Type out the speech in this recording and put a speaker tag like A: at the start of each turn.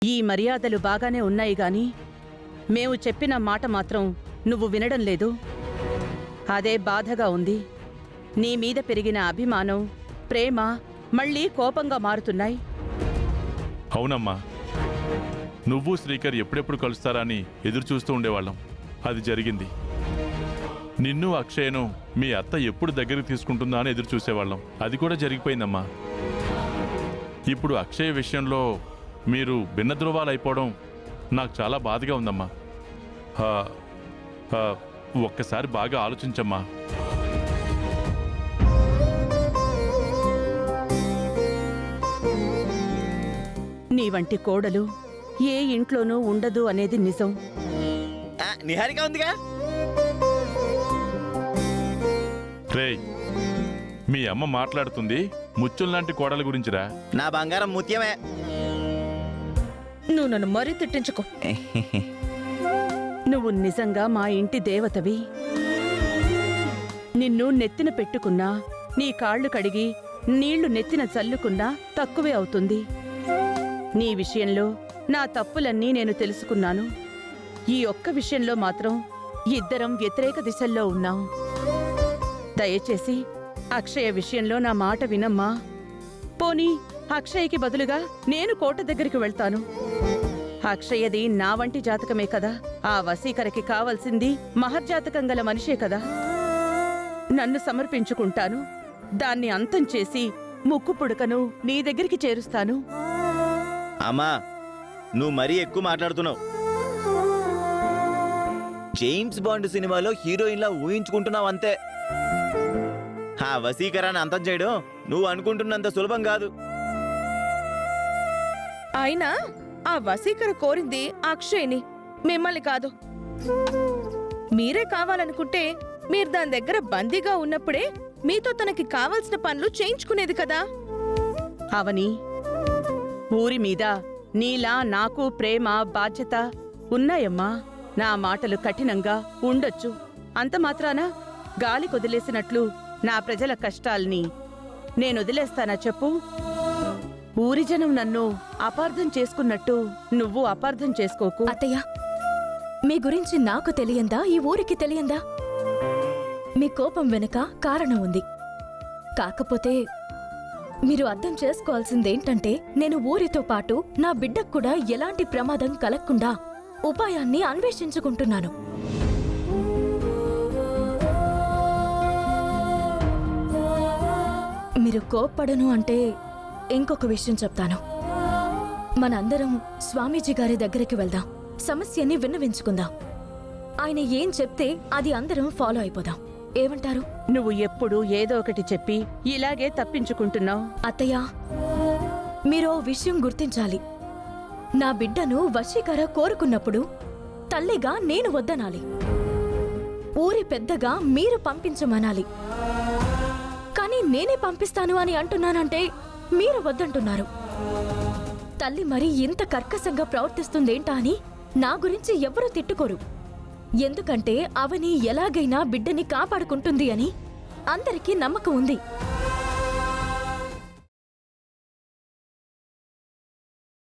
A: ఈ మర్యాదలు బాగానే ఉన్నాయి గాని మేము చెప్పిన మాట మాత్రం నువ్వు వినడం లేదు. అదే బాధగా ఉంది. నీ మీద పెరిగిన అభిమానం, ప్రేమ మళ్ళీ కోపంగా మారుతున్నాయి.
B: అవునమ్మా, నువ్వు శ్రీకర్ ఎప్పుడెప్పుడు కలుస్తారా అని ఎదురు చూస్తూ ఉండేవాళ్ళం. అది జరిగింది. నిన్ను అక్షయ్ను మీ అత్త ఎప్పుడు దగ్గరికి తీసుకుంటుందా అని ఎదురు చూసేవాళ్ళం. అది కూడా జరిగిపోయిందమ్మా. ఇప్పుడు అక్షయ్ విషయంలో మీరు భిన్న ధృవాలు అయిపోవడం నాకు చాలా బాధగా ఉందమ్మా. ఒక్కసారి బాగా ఆలోచించమ్మా.
A: నీ వంటి కోడలు ఏ ఇంట్లోనూ ఉండదు అనేది నిజం.
C: నిహారిక ఉందిగా.
B: రేయ్, మీ అమ్మ మాట్లాడుతుంది ముత్యంలాంటి కోడల గురించిరా.
C: నా బంగారం ముత్యమే.
D: నువ్వు నన్ను మరీ తిట్టించుకో.
A: నువ్వు నిజంగా మా ఇంటి దేవతవి. నిన్ను నెత్తిన పెట్టుకున్నా, నీ కాళ్లు కడిగి నీళ్లు నెత్తిన చల్లుకున్నా తక్కువే అవుతుంది. నీ విషయంలో నా తప్పులన్నీ నేను తెలుసుకున్నాను. ఈ ఒక్క విషయంలో మాత్రం ఇద్దరం వ్యతిరేక దిశల్లో ఉన్నాం. దయచేసి అక్షయ విషయంలో నా మాట వినమ్మా. పోనీ అక్షయ్కి బదులుగా నేను కోట దగ్గరికి వెళ్తాను. అక్షయది నా వంటి జాతకమే కదా. ఆ వశీకరకి కావలసింది మహర్జాతకం గల మనిషే కదా. నన్ను సమర్పించుకుంటాను. దాన్ని అంతం చేసి ముక్కు పుడకను నీ దగ్గరికి చేరుస్తాను.
C: అమ్మా, నువ్వు మరీ ఎక్కువ మాట్లాడుతున్నావు. జేమ్స్ బాండ్ సినిమాలో హీరోయిన్లా ఊహించుకుంటున్నావు అంతే. ఆ వశీకరాన్ని అంతం చేయడం నువ్వు అనుకుంటున్నంత సులభం కాదు.
D: అయినా ఆ వశీకర కోరింది అక్షయ్ని, మిమ్మల్ని కాదు. మీరే కావాలనుకుంటే మీరు దాని దగ్గర బందీగా ఉన్నప్పుడే మీతో తనకి కావలసిన పనులు చేయించుకునేది కదా.
A: అవని, ఊరి మీద నీలా నాకు ప్రేమ, బాధ్యత ఉన్నాయమ్మా. నా మాటలు కఠినంగా ఉండొచ్చు. అంత మాత్రాన గాలి కొదిలేసినట్లు నా ప్రజల కష్టాల్ని నేనొదిలేస్తానా చెప్పు? ఊరి జనం నన్ను అపార్థం చేసుకున్నట్టు నువ్వు అపార్థం చేసుకోకు.
E: అత్తయ్య, మీ గురించి నాకు తెలియందా, ఈ ఊరికి తెలియందా? మీ కోపం వెనుక కారణం ఉంది. కాకపోతే మీరు అర్థం చేసుకోవాల్సిందేంటంటే, నేను ఊరితో పాటు నా బిడ్డకు కూడా ఎలాంటి ప్రమాదం కలగకుండా ఉపాయాన్ని అన్వేషించుకుంటున్నాను. మీరు కోప్పడను అంటే ఇంకొక విషయం చెప్తాను. మనందరం స్వామీజీ గారి దగ్గరికి వెళ్దాం. సమస్యని విన్నవించుకుందాం. ఆయన ఏం చెప్తే అది అందరం ఫాలో అయిపోదాం. ఏమంటారు?
A: నువ్వు ఎప్పుడు ఏదో ఒకటి చెప్పి ఇలాగే తప్పించుకుంటున్నావు.
E: అత్తయ్య, మీరో విషయం గుర్తించాలి. నా బిడ్డను వశీకర కోరుకున్నప్పుడు తల్లిగా నేను వద్దనాలి. ఊరి పెద్దగా మీరు పంపించమనాలి. కానీ నేనే పంపిస్తాను అని అంటున్నానంటే మీరు వద్దంటున్నారు. తల్లి మరి ఇంత కర్కశంగా ప్రవర్తిస్తుందేంటా అని నా గురించి ఎవరూ తిట్టుకోరు. ఎందుకంటే అవని ఎలాగైనా బిడ్డని కాపాడుకుంటుంది అని అందరికీ నమ్మకం ఉంది.